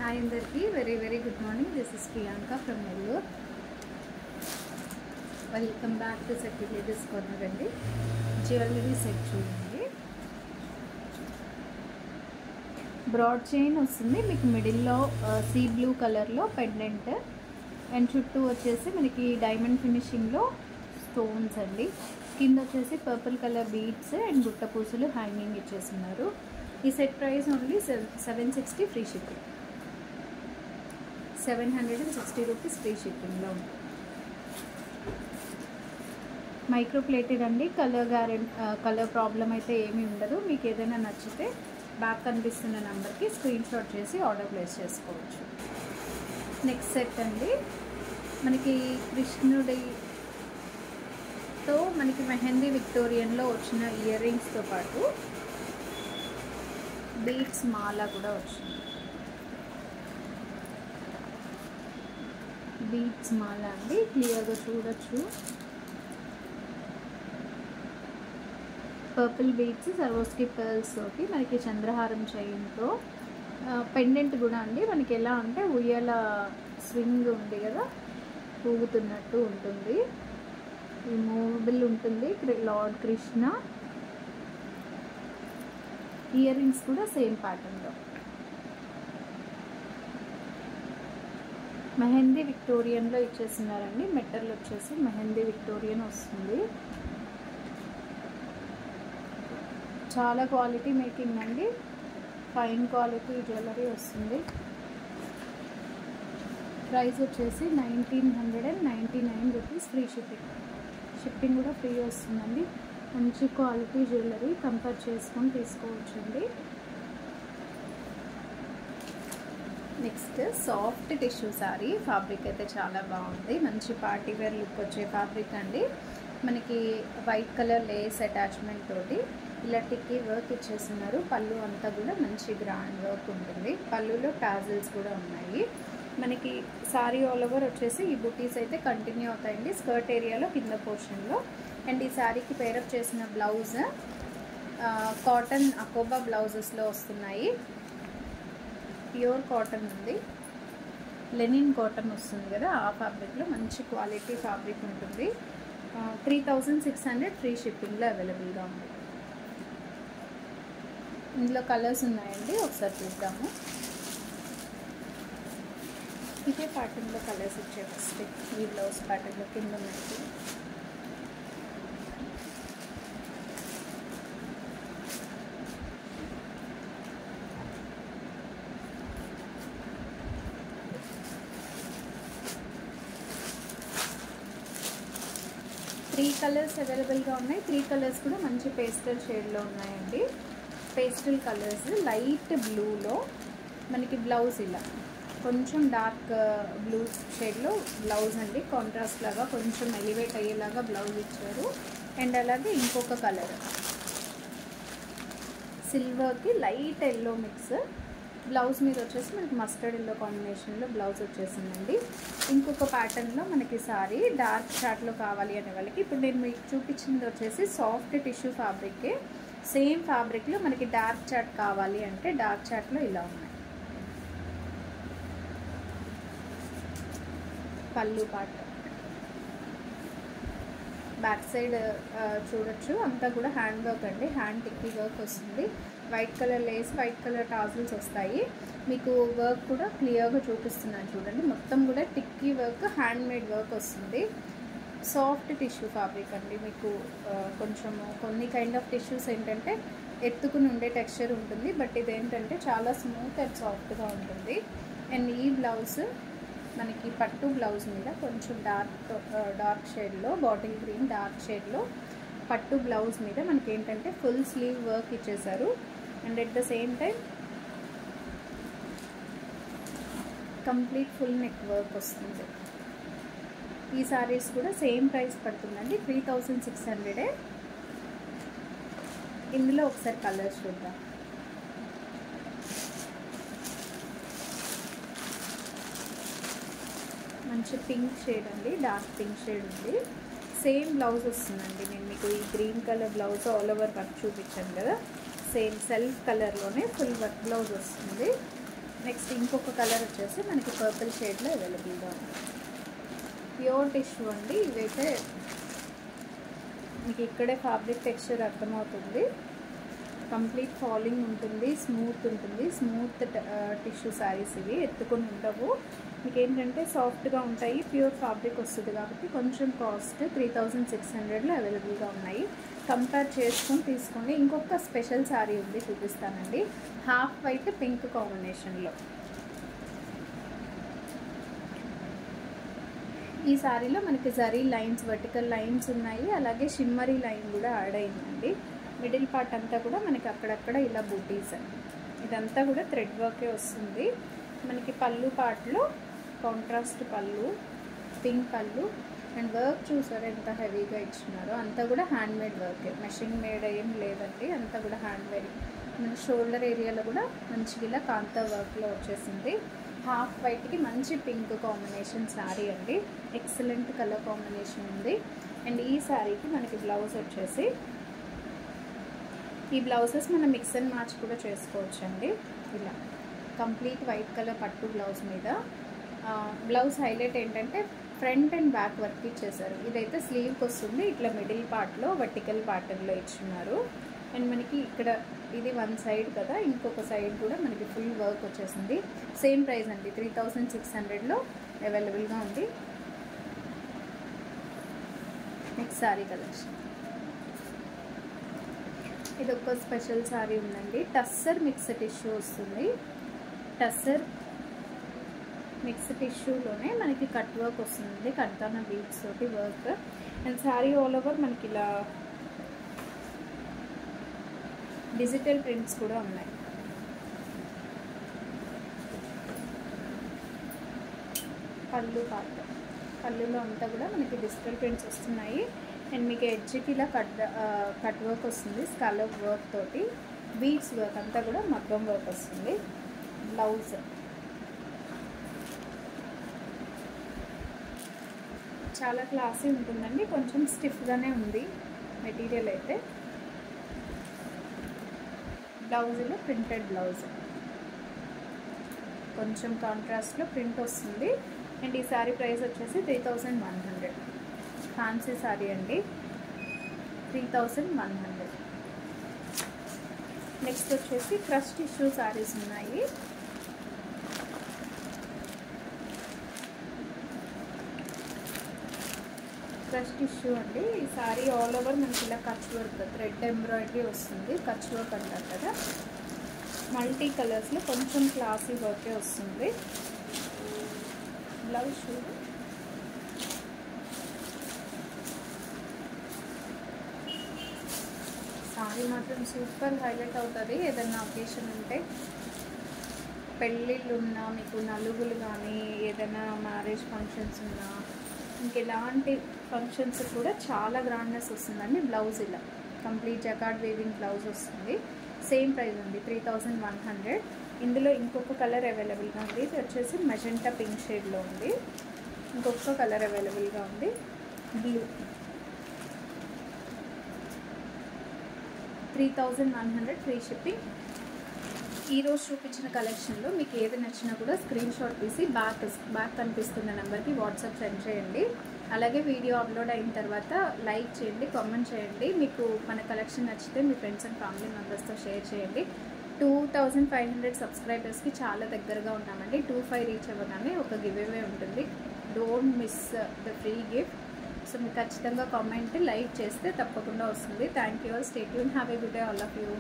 Hi అందరికీ very good morning. This is Priyanka from Nellore. Welcome back to set villages corner అండి. Jewellery set చూడండి. Broad chain వస్తుంది మీకు, మిడిల్లో సీ బ్లూ కలర్లో పెండెంట్ అండ్ చుట్టూ వచ్చేసి మనకి డైమండ్ ఫినిషింగ్లో స్టోన్స్ అండి. కింద వచ్చేసి పర్పుల్ కలర్ బీడ్స్ అండ్ గుట్ట పూసలు హ్యాంగింగ్ ఇచ్చేస్తున్నారు. ఈ set price only 760 free shipping. 760 rupees free షిప్పింగ్లో ఉంది. మైక్రో ప్లేటెడ్ అండి. కలర్ ప్రాబ్లం అయితే ఏమీ ఉండదు. మీకు ఏదైనా నచ్చితే బ్యాక్ కనిపిస్తున్న నెంబర్కి స్క్రీన్ షాట్ చేసి ఆర్డర్ ప్లేస్ చేసుకోవచ్చు. నెక్స్ట్ సెట్ అండి, మనకి కృష్ణుడితో మనకి మెహందీ విక్టోరియన్లో వచ్చిన ఇయర్ రింగ్స్తో పాటు బీడ్స్ మాల కూడా వచ్చింది. బీడ్స్ మాల అండి, క్లియర్గా చూడొచ్చు. పర్పుల్ బీడ్స్ సర్వోస్కి పర్ల్స్ తోటి మనకి చంద్రహారం చైన్తో పెండెంట్ కూడా అండి. మనకి ఎలా అంటే ఉయ్యాల స్వింగ్ ఉంది కదా, ఊగుతున్నట్టు ఉంటుంది. ఈ మూవబుల్ ఉంటుంది. లార్డ్ కృష్ణ ఇయర్ రింగ్స్ కూడా సేమ్ ప్యాటర్న్లో. మెహందీ విక్టోరియన్లో ఇచ్చేస్తున్నారండి. మెటల్ వచ్చేసి మెహందీ విక్టోరియన్ వస్తుంది. చాలా క్వాలిటీ మేకింగ్ అండి, ఫైన్ క్వాలిటీ జ్యువెలరీ వస్తుంది. ప్రైస్ వచ్చేసి 1999 రూపీస్ ఫ్రీ షిప్పింగ్ కూడా ఫ్రీ వస్తుందండి. మంచి క్వాలిటీ జ్యువెలరీ కంపేర్ చేసుకొని తీసుకోవచ్చండి. Next soft tissue sari. Fabric అయితే చాలా బాగుంది. మంచి పార్టీ వేర్ లుక్ వచ్చే ఫ్యాబ్రిక్ అండి. మనకి వైట్ కలర్ లేస్ అటాచ్మెంట్ తోటి ఇలా టిక్కీ వర్క్ ఇచ్చేస్తున్నారు. పళ్ళు అంతా కూడా మంచి గ్రాండ్ వర్క్ ఉంటుంది. పళ్ళులో టాజిల్స్ కూడా ఉన్నాయి. మనకి శారీ ఆల్ ఓవర్ వచ్చేసి ఈ బుటీస్ అయితే కంటిన్యూ అవుతాయండి స్కర్ట్ ఏరియాలో కింద పోర్షన్లో. అండ్ ఈ శారీకి పేరప్ చేసిన బ్లౌజ్ కాటన్ అకోబా బ్లౌజెస్లో వస్తున్నాయి. ప్యూర్ కాటన్ ఉంది, లెనిన్ కాటన్ వస్తుంది కదా, ఆ ఫ్యాబ్రిక్లో మంచి క్వాలిటీ ఫ్యాబ్రిక్ ఉంటుంది. 3600 ఫ్రీ షిప్పింగ్లో అవైలబుల్గా ఉంది. ఇందులో కలర్స్ ఉన్నాయండి, ఒకసారి చూద్దాము. ఇదే ప్యాటర్న్లో కలర్స్ ఇచ్చే ఫస్ట్ ఈ బ్లౌజ్ ప్యాటర్న్లో కింద మనకి త్రీ కలర్స్ అవైలబుల్గా ఉన్నాయి. 3 కలర్స్ కూడా మంచి పేస్టల్ షేడ్లో ఉన్నాయండి. పేస్టల్ కలర్స్ లైట్ బ్లూలో మనకి బ్లౌజ్ ఇలా కొంచెం డార్క్ బ్లూ షేడ్లో బ్లౌజ్ అండి. కాంట్రాస్ట్ లాగా కొంచెం ఎలివేట్ అయ్యేలాగా బ్లౌజ్ ఇచ్చారు. అండ్ అలాగే ఇంకొక కలర్ సిల్వర్కి లైట్ ఎల్లో మిక్స్. బ్లౌజ్ మీద వచ్చేసి మనకి మస్టర్డ్ ఎల్లో కాంబినేషన్లో బ్లౌజ్ వచ్చేసిందండి. ఇంకొక ప్యాటర్న్లో మనకి సారీ డార్క్ చార్ట్లో కావాలి అనే వాళ్ళకి, ఇప్పుడు నేను మీకు చూపించింది వచ్చేసి సాఫ్ట్ టిష్యూ ఫ్యాబ్రికే. సేమ్ ఫ్యాబ్రిక్లో మనకి డార్క్ చార్ట్ కావాలి అంటే డార్క్ చార్ట్లో ఇలా ఉన్నాయి. పళ్ళు పాట బ్యాక్ సైడ్ చూడొచ్చు, అంతా కూడా హ్యాండ్ వర్క్ అండి. హ్యాండ్ టిక్కీ వర్క్ వస్తుంది. White colour Lay's, white colour tassels వస్తాయి. మీకు వర్క్ కూడా క్లియర్గా చూపిస్తున్నాను చూడండి. మొత్తం కూడా టిక్కీ వర్క్, హ్యాండ్ మేడ్ వర్క్ వస్తుంది. సాఫ్ట్ టిష్యూ ఫ్యాబ్రిక్ అండి. మీకు కొంచెము కొన్ని కైండ్ ఆఫ్ టిష్యూస్ ఏంటంటే ఎత్తుకుని ఉండే టెక్స్చర్ ఉంటుంది, బట్ ఇదేంటంటే చాలా స్మూత్ అండ్ సాఫ్ట్గా ఉంటుంది. అండ్ ఈ బ్లౌజ్ మనకి పట్టు బ్లౌజ్ మీద కొంచెం డార్క్ షేడ్లో, బాటిల్ గ్రీన్ డార్క్ షేడ్లో పట్టు బ్లౌజ్ మీద మనకి ఏంటంటే ఫుల్ స్లీవ్ వర్క్ ఇచ్చేసారు. And at the same time complete full neck work వస్తుంది. ఈ సారీస్ కూడా సేమ్ ప్రైస్ పడుతుందండి, 3600. ఇందులో ఒకసారి కలర్స్ చూద్దాం. మంచి పింక్ షేడ్ అండి, డార్క్ పింక్ షేడ్ ఉంది. సేమ్ బ్లౌజ్ వస్తుందండి. నేను మీకు ఈ green colour blouse all over work చూపించాను కదా, సేమ్ సెల్ఫ్ కలర్లోనే ఫుల్ వర్క్ బ్లౌజ్ వస్తుంది. నెక్స్ట్ ఇంకొక కలర్ వచ్చేసి మనకి పర్పుల్ షేడ్లో అవైలబుల్గా ఉంది. ప్యూర్ టిష్యూ అండి. ఇవైతే మీకు ఇక్కడే ఫ్యాబ్రిక్ టెక్స్చర్ అర్థమవుతుంది. కంప్లీట్ ఫాలింగ్ ఉంటుంది, స్మూత్ ఉంటుంది. స్మూత్ టిష్యూ శారీస్ ఇవి, ఎత్తుకొని ఉండవు. మీకు ఏంటంటే సాఫ్ట్గా ఉంటాయి, ప్యూర్ ఫ్యాబ్రిక్ వస్తుంది కాబట్టి కొంచెం కాస్ట్ 3600లో అవైలబుల్గా ఉన్నాయి. కంపేర్ చేసుకొని తీసుకోండి. ఇంకొక స్పెషల్ శారీ ఉంది, చూపిస్తానండి. హాఫ్ వైట్ పింక్ కాంబినేషన్లో. ఈ శారీలో మనకి జరీ లైన్స్, వర్టికల్ లైన్స్ ఉన్నాయి, అలాగే షిమ్మరీ లైన్ కూడా యాడ్ అయిందండి. మిడిల్ పార్ట్ అంతా కూడా మనకి అక్కడక్కడ ఇలా బూటీస్, ఇదంతా కూడా థ్రెడ్ వర్కే వస్తుంది. మనకి పళ్ళు పార్ట్లో కాంట్రాస్ట్ పళ్ళు, పింక్ పళ్ళు, అండ్ వర్క్ చూసారు ఎంత హెవీగా ఇచ్చినారో. అంతా కూడా హ్యాండ్మేడ్ వర్కే, మెషింగ్ మేడ్ ఏం లేదండి, అంతా కూడా హ్యాండ్మేడ్. మన షోల్డర్ ఏరియాలో కూడా మంచిగా ఇలా కాంతా వర్క్లో వచ్చేసింది. హాఫ్ వైట్కి మంచి పింక్ కాంబినేషన్ శారీ అండి. ఎక్సలెంట్ కలర్ కాంబినేషన్ ఉంది. అండ్ ఈ శారీకి మనకి బ్లౌజ్ వచ్చేసి, ఈ బ్లౌజెస్ మనం మిక్స్ అండ్ మ్యాచ్ కూడా చేసుకోవచ్చు అండి. ఇలా కంప్లీట్ వైట్ కలర్ పట్టు బ్లౌజ్ మీద బ్లౌజ్ హైలైట్ ఏంటంటే ఫ్రంట్ అండ్ బ్యాక్ వర్క్ ఇచ్చేసారు. ఇదైతే స్లీవ్కి వస్తుంది, ఇట్లా మిడిల్ పార్ట్లో వర్టికల్ ప్యాటర్న్లో ఇచ్చున్నారు. అండ్ మనకి ఇక్కడ ఇది వన్ సైడ్ కదా, ఇంకొక సైడ్ కూడా మనకి ఫుల్ వర్క్ వచ్చేసింది. సేమ్ ప్రైస్ అండి, 3600లో అవైలబుల్గా ఉంది. నెక్స్ట్ శారీ కలెక్షన్, ఇది ఒక స్పెషల్ శారీ ఉందండి. టస్సర్ మిక్స్ టిష్యూ వస్తుంది. టస్సర్ మిక్స్ టిష్యూలోనే మనకి కట్ వర్క్ వస్తుంది, కట్దాన బీడ్స్ తోటి work. And sari all over మనకి ఇలా డిజిటల్ ప్రింట్స్ కూడా ఉన్నాయి. పళ్ళు పార్ట్, పళ్ళులో అంతా కూడా మనకి డిజిటల్ ప్రింట్స్ వస్తున్నాయి. అండ్ మీకు ఎడ్జ్కి ఇలా కట్ వర్క్ వస్తుంది, స్కాలప్ వర్క్ తోటి. బీడ్స్ వర్క్ అంతా కూడా మగ్గం వర్క్ వస్తుంది. బ్లౌజ్ చాలా క్లాసీ ఉంటుందండి, కొంచెం స్టిఫ్గానే ఉంది మెటీరియల్ అయితే. బ్లౌజ్లో ప్రింటెడ్ బ్లౌజ్, కొంచెం కాంట్రాస్ట్లో ప్రింట్ వస్తుంది. అండ్ ఈ శారీ ప్రైస్ వచ్చేసి 3100. ఫ్యాన్సీ శారీ అండి, 3100. నెక్స్ట్ వచ్చేసి క్రష్ టిష్యూ శారీస్ ఉన్నాయి. క్రష్ టిష్యూ అండి. ఈ శారీ ఆల్ ఓవర్ మనకి ఇలా కచ్ వర్క్, థ్రెడ్ ఎంబ్రాయిడరీ వస్తుంది. కచ్ వర్క్ అంటారు కదా, మల్టీ కలర్స్లో కొంచెం క్లాసీ వర్కే వస్తుంది. బ్లౌజ్ చూడు, శారీ మాత్రం సూపర్ హైలైట్ అవుతుంది. ఏదైనా ఒకేషన్ ఉంటే, పెళ్ళిళ్ళు ఉన్నా, మీకు నలుగులు కానీ, ఏదైనా మ్యారేజ్ ఫంక్షన్స్ ఉన్నా, ఇంకెలాంటి ఫంక్షన్స్ కూడా చాలా గ్రాండ్నెస్ వస్తుందండి. బ్లౌజ్ ఇలా కంప్లీట్ జకార్డ్ వీవింగ్ బ్లౌజ్ వస్తుంది. సేమ్ ప్రైస్ ఉంది, 3100. ఇందులో ఇంకొక కలర్ అవైలబుల్గా ఉంది, ఇది వచ్చేసి మెజెంటా పింక్ షేడ్లో ఉంది. ఇంకొక కలర్ అవైలబుల్గా ఉంది, బ్లూ. 3100 free shipping. ఈరోజు చూపించిన కలెక్షన్లో మీకు ఏది నచ్చినా కూడా స్క్రీన్ షాట్ తీసి బ్యాక్ కనిపిస్తున్న నెంబర్కి వాట్సాప్ సెండ్ చేయండి. అలాగే వీడియో అప్లోడ్ అయిన తర్వాత లైక్ చేయండి, కామెంట్ చేయండి. మీకు మన కలెక్షన్ నచ్చితే మీ ఫ్రెండ్స్ అండ్ ఫ్యామిలీ మెంబర్స్తో షేర్ చేయండి. 2500 సబ్స్క్రైబర్స్కి చాలా దగ్గరగా ఉన్నామండి. 25 రీచ్ అవ్వగానే ఒక గివ్ అవే ఉంటుంది. Don't miss the free gift. So మీకు ఖచ్చితంగా కామెంట్, లైక్ చేస్తే తప్పకుండా వస్తుంది. Thank you. Stay tune. Have a good day all of you.